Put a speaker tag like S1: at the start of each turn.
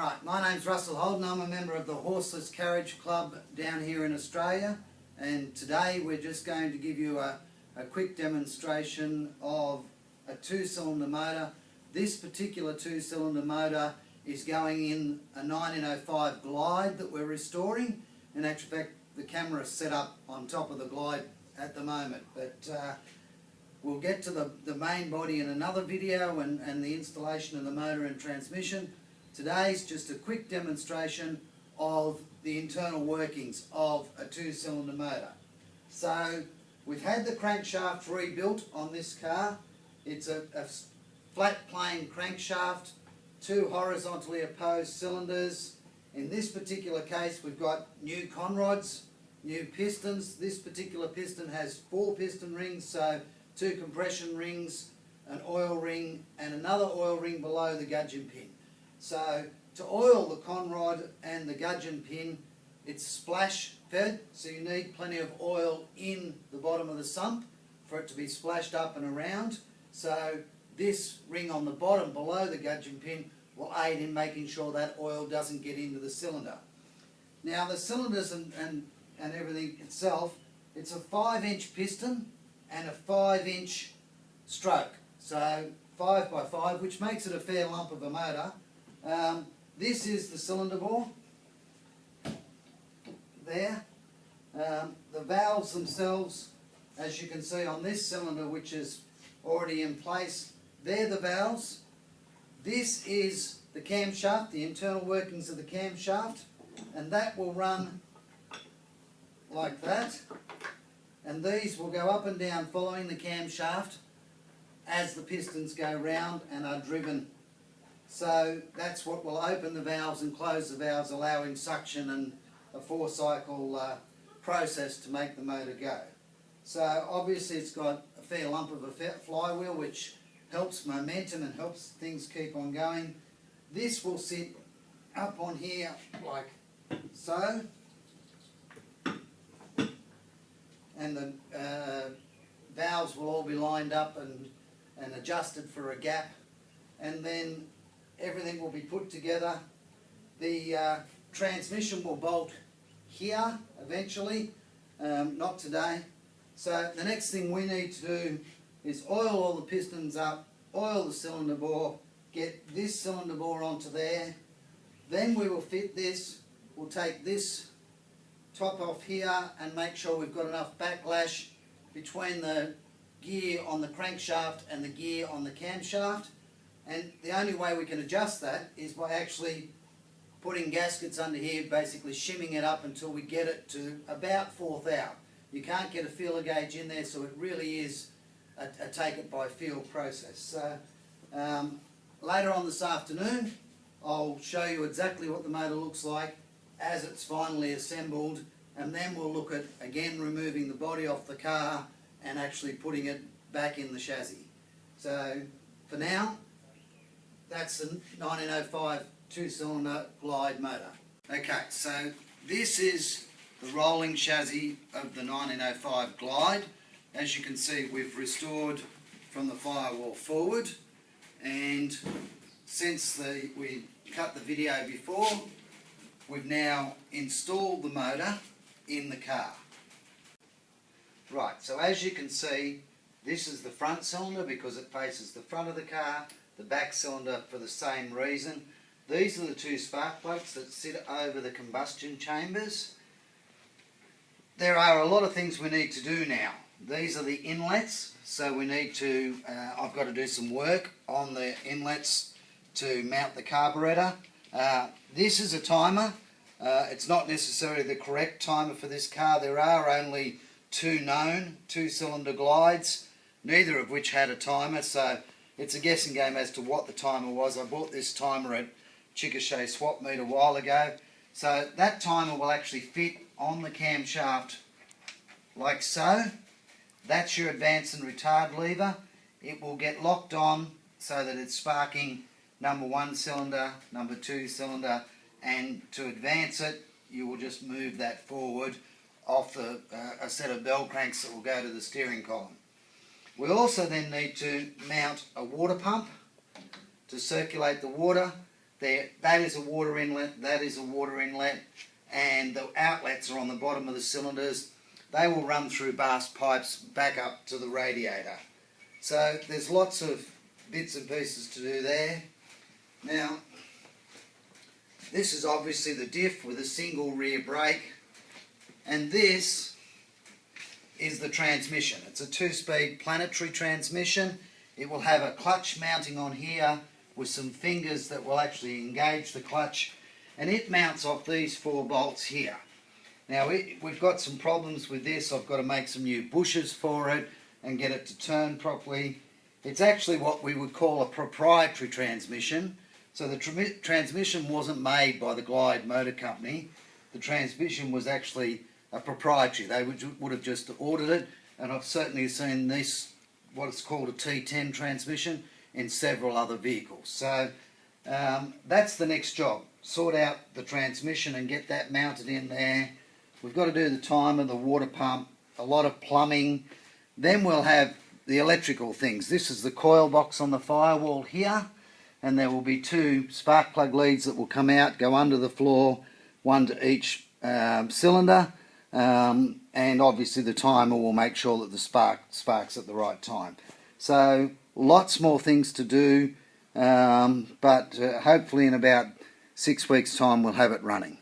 S1: Alright, my name's Russell Holden. I'm a member of the Horseless Carriage Club down here in Australia, and today we're just going to give you a quick demonstration of a two-cylinder motor. This particular two-cylinder motor is going in a 1905 Glide that we're restoring. In actual fact, the camera is set up on top of the Glide at the moment, but we'll get to the main body in another video and the installation of the motor and transmission. Today's just a quick demonstration of the internal workings of a two-cylinder motor. So we've had the crankshaft rebuilt on this car. It's a flat plane crankshaft, two horizontally opposed cylinders. In this particular case we've got new conrods, new pistons. This particular piston has 4 piston rings, so 2 compression rings, an oil ring and another oil ring below the gudgeon pin. So to oil the conrod and the gudgeon pin, it's splash fed, so you need plenty of oil in the bottom of the sump for it to be splashed up and around. So this ring on the bottom below the gudgeon pin will aid in making sure that oil doesn't get into the cylinder. Now the cylinders and everything itself, it's a 5-inch piston and a 5-inch stroke, so 5 by 5, which makes it a fair lump of a motor. This is the cylinder bore there. The valves themselves, as you can see on this cylinder, which is already in place, they're the valves. This is the camshaft, the internal workings of the camshaft, and that will run like that, and these will go up and down following the camshaft as the pistons go round and are driven. So that's what will open the valves and close the valves, allowing suction and a 4-cycle process to make the motor go. So obviously it's got a fair lump of a flywheel which helps momentum and helps things keep on going. This will sit up on here like so, and the valves will all be lined up and adjusted for a gap, and then everything will be put together. The transmission will bolt here eventually, not today. So the next thing we need to do is oil all the pistons up, oil the cylinder bore, get this cylinder bore onto there. Then we will fit this. We'll take this top off here and make sure we've got enough backlash between the gear on the crankshaft and the gear on the camshaft. And the only way we can adjust that is by actually putting gaskets under here, basically shimming it up until we get it to about 4th hour. You can't get a feeler gauge in there, so it really is a take it by feel process. So later on this afternoon I'll show you exactly what the motor looks like as it's finally assembled, and then we'll look at again removing the body off the car and actually putting it back in the chassis. So for now, that's the 1905 two-cylinder Glide motor. Okay, so this is the rolling chassis of the 1905 Glide. As you can see, we've restored from the firewall forward, and since we cut the video before, we've now installed the motor in the car. Right, so as you can see, this is the front cylinder because it faces the front of the car, the back cylinder for the same reason. These are the 2 spark plugs that sit over the combustion chambers. There are a lot of things we need to do now. These are the inlets, so we need to, I've got to do some work on the inlets to mount the carburetor. This is a timer. It's not necessarily the correct timer for this car. There are only 2 known two-cylinder Glides, neither of which had a timer, so it's a guessing game as to what the timer was. I bought this timer at Chickasha Swap Meet a while ago. So that timer will actually fit on the camshaft like so. That's your advance and retard lever. It will get locked on so that it's sparking number 1 cylinder, number 2 cylinder, and to advance it you will just move that forward off a set of bell cranks that will go to the steering column. We also then need to mount a water pump to circulate the water. there. That is a water inlet, that is a water inlet, and the outlets are on the bottom of the cylinders. They will run through burst pipes back up to the radiator. So there's lots of bits and pieces to do there. Now, this is obviously the diff with a single rear brake, and this is the transmission. It's a 2-speed planetary transmission. It will have a clutch mounting on here with some fingers that will actually engage the clutch, and it mounts off these 4 bolts here. Now we've got some problems with this. I've got to make some new bushes for it and get it to turn properly. It's actually what we would call a proprietary transmission. So the transmission wasn't made by the Gilde Motor Company. The transmission was actually a proprietary. They would have just ordered it, and I've certainly seen this, what is called a T10 transmission, in several other vehicles. So that's the next job. Sort out the transmission and get that mounted in there. We've got to do the timer, the water pump, a lot of plumbing. Then we'll have the electrical things. This is the coil box on the firewall here, and there will be 2 spark plug leads that will come out, go under the floor, 1 to each cylinder, and obviously the timer will make sure that the sparks at the right time. So lots more things to do, but hopefully in about 6 weeks' time we'll have it running.